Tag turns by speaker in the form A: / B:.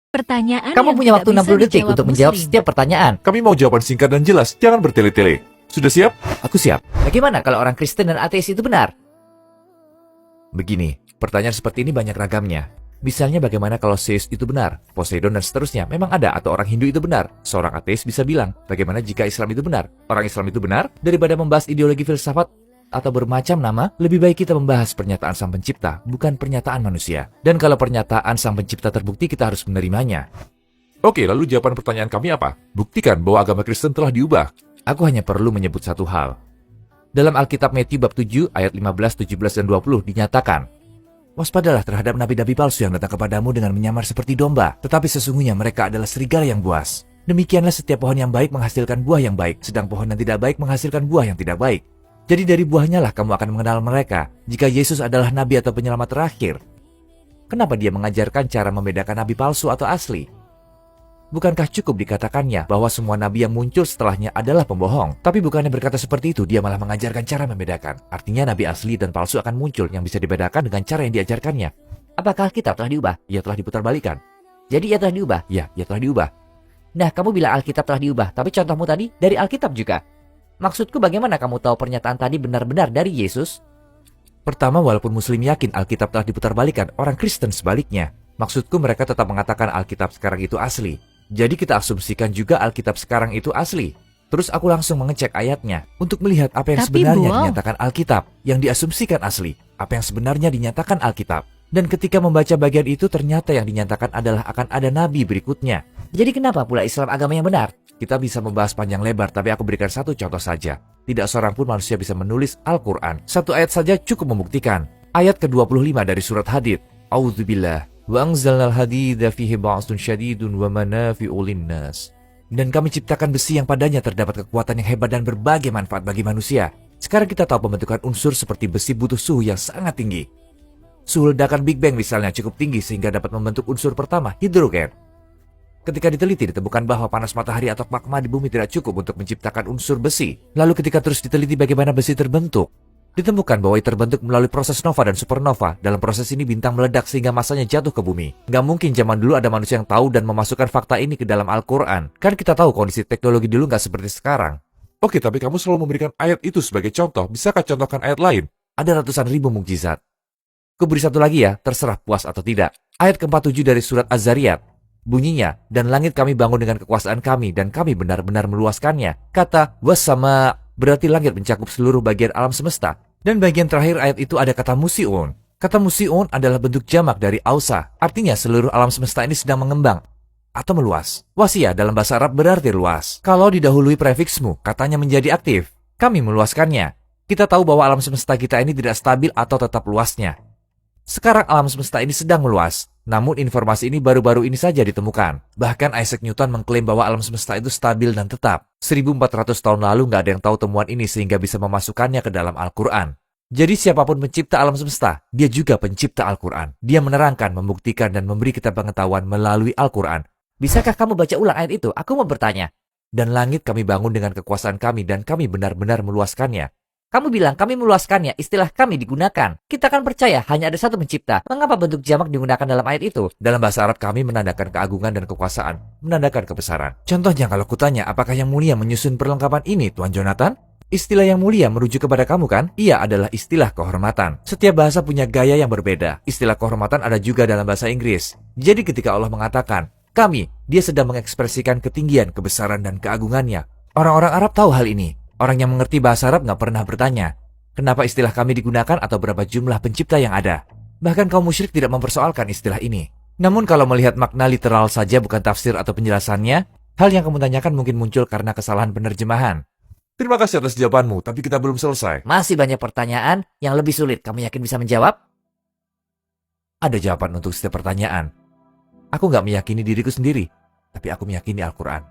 A: Pertanyaan
B: Kamu
A: yang
B: punya
A: tidak
B: waktu
A: bisa
B: 60 detik
A: dijawab
B: untuk menjawab
A: Muslim.
B: setiap pertanyaan.
C: Kami mau jawaban singkat dan jelas, jangan bertele-tele. Sudah siap?
D: Aku siap.
B: Bagaimana kalau orang Kristen dan ateis itu benar?
D: Begini, pertanyaan seperti ini banyak ragamnya. Misalnya bagaimana kalau Zeus itu benar, Poseidon dan seterusnya memang ada, atau orang Hindu itu benar. Seorang ateis bisa bilang, bagaimana jika Islam itu benar? Orang Islam itu benar? Daripada membahas ideologi filsafat atau bermacam nama, lebih baik kita membahas pernyataan Sang Pencipta, bukan pernyataan manusia. Dan kalau pernyataan Sang Pencipta terbukti, kita harus menerimanya.
C: Oke, lalu jawaban pertanyaan kami apa? Buktikan bahwa agama Kristen telah diubah.
D: Aku hanya perlu menyebut satu hal. Dalam Alkitab Matius bab 7 ayat 15, 17, dan 20 dinyatakan, waspadalah terhadap nabi-nabi palsu yang datang kepadamu dengan menyamar seperti domba, tetapi sesungguhnya mereka adalah serigala yang buas. Demikianlah setiap pohon yang baik menghasilkan buah yang baik, sedang pohon yang tidak baik menghasilkan buah yang tidak baik. Jadi dari buahnya lah kamu akan mengenal mereka, jika Yesus adalah nabi atau penyelamat terakhir. Kenapa dia mengajarkan cara membedakan nabi palsu atau asli? Bukankah cukup dikatakannya bahwa semua nabi yang muncul setelahnya adalah pembohong? Tapi bukannya berkata seperti itu, dia malah mengajarkan cara membedakan. Artinya nabi asli dan palsu akan muncul yang bisa dibedakan dengan cara yang diajarkannya.
B: Apakah Alkitab telah diubah?
D: Ia telah diputarbalikkan.
B: Jadi ia telah diubah.
D: Ya, ia telah diubah.
B: Nah, kamu bilang Alkitab telah diubah, tapi contohmu tadi dari Alkitab juga. Maksudku bagaimana kamu tahu pernyataan tadi benar-benar dari Yesus?
D: Pertama, walaupun Muslim yakin Alkitab telah diputarbalikkan, orang Kristen sebaliknya. Maksudku mereka tetap mengatakan Alkitab sekarang itu asli. Jadi kita asumsikan juga Alkitab sekarang itu asli. Terus aku langsung mengecek ayatnya untuk melihat apa yang
A: Tapi,
D: sebenarnya
A: Bo,
D: dinyatakan Alkitab, yang diasumsikan asli, apa yang sebenarnya dinyatakan Alkitab. Dan ketika membaca bagian itu ternyata yang dinyatakan adalah akan ada nabi berikutnya.
B: Jadi kenapa pula Islam agama yang benar?
D: Kita bisa membahas panjang lebar, tapi aku berikan satu contoh saja. Tidak seorang pun manusia bisa menulis Al-Quran. Satu ayat saja cukup membuktikan. Ayat ke-25 dari surat Hadid. A'udzubillah. Wa anzalnal hadida fihi ba'sun syadidun wa manafi'u linnas. Dan kami ciptakan besi yang padanya terdapat kekuatan yang hebat dan berbagai manfaat bagi manusia. Sekarang kita tahu pembentukan unsur seperti besi butuh suhu yang sangat tinggi. Suhu ledakan Big Bang misalnya cukup tinggi sehingga dapat membentuk unsur pertama, hidrogen. Ketika diteliti ditemukan bahwa panas matahari atau magma di bumi tidak cukup untuk menciptakan unsur besi. Lalu ketika terus diteliti bagaimana besi terbentuk, ditemukan bahwa ia terbentuk melalui proses nova dan supernova. Dalam proses ini bintang meledak sehingga masanya jatuh ke bumi. Nggak mungkin zaman dulu ada manusia yang tahu dan memasukkan fakta ini ke dalam Al-Quran. Kan kita tahu kondisi teknologi dulu nggak seperti sekarang.
C: Oke, tapi kamu selalu memberikan ayat itu sebagai contoh. Bisakah contohkan ayat lain?
D: Ada ratusan ribu mukjizat. Ku beri satu lagi ya, terserah puas atau tidak. Ayat ke-47 dari surat Az-Zariyat. Bunyinya, dan langit kami bangun dengan kekuasaan kami, dan kami benar-benar meluaskannya. Kata wassama berarti langit mencakup seluruh bagian alam semesta. Dan bagian terakhir ayat itu ada kata musiun. Kata musiun adalah bentuk jamak dari ausa. Artinya seluruh alam semesta ini sedang mengembang atau meluas. Wasia dalam bahasa Arab berarti luas. Kalau didahului prefiksmu, katanya menjadi aktif. Kami meluaskannya. Kita tahu bahwa alam semesta kita ini tidak stabil atau tetap luasnya. Sekarang alam semesta ini sedang meluas. Namun informasi ini baru-baru ini saja ditemukan. Bahkan Isaac Newton mengklaim bahwa alam semesta itu stabil dan tetap. 1400 tahun lalu nggak ada yang tahu temuan ini sehingga bisa memasukkannya ke dalam Al-Quran. Jadi siapapun pencipta alam semesta, dia juga pencipta Al-Quran. Dia menerangkan, membuktikan, dan memberi kita pengetahuan melalui Al-Quran.
B: Bisakah kamu baca ulang ayat itu? Aku mau bertanya.
D: Dan langit kami bangun dengan kekuasaan kami dan kami benar-benar meluaskannya.
B: Kamu bilang kami meluaskannya, istilah kami digunakan. Kita kan percaya hanya ada satu pencipta. Mengapa bentuk jamak digunakan dalam ayat itu?
D: Dalam bahasa Arab kami menandakan keagungan dan kekuasaan, menandakan kebesaran. Contohnya kalau kutanya apakah yang mulia menyusun perlengkapan ini, Tuan Jonathan? Istilah yang mulia merujuk kepada kamu kan? Ia adalah istilah kehormatan. Setiap bahasa punya gaya yang berbeda. Istilah kehormatan ada juga dalam bahasa Inggris. Jadi ketika Allah mengatakan, kami, dia sedang mengekspresikan ketinggian, kebesaran, dan keagungannya. Orang-orang Arab tahu hal ini. Orang yang mengerti bahasa Arab nggak pernah bertanya, kenapa istilah kami digunakan atau berapa jumlah pencipta yang ada. Bahkan kaum musyrik tidak mempersoalkan istilah ini. Namun kalau melihat makna literal saja bukan tafsir atau penjelasannya, hal yang kamu tanyakan mungkin muncul karena kesalahan penerjemahan.
C: Terima kasih atas jawabanmu, tapi kita belum selesai.
B: Masih banyak pertanyaan yang lebih sulit. Kamu yakin bisa menjawab?
D: Ada jawaban untuk setiap pertanyaan. Aku nggak meyakini diriku sendiri, tapi aku meyakini Al-Quran.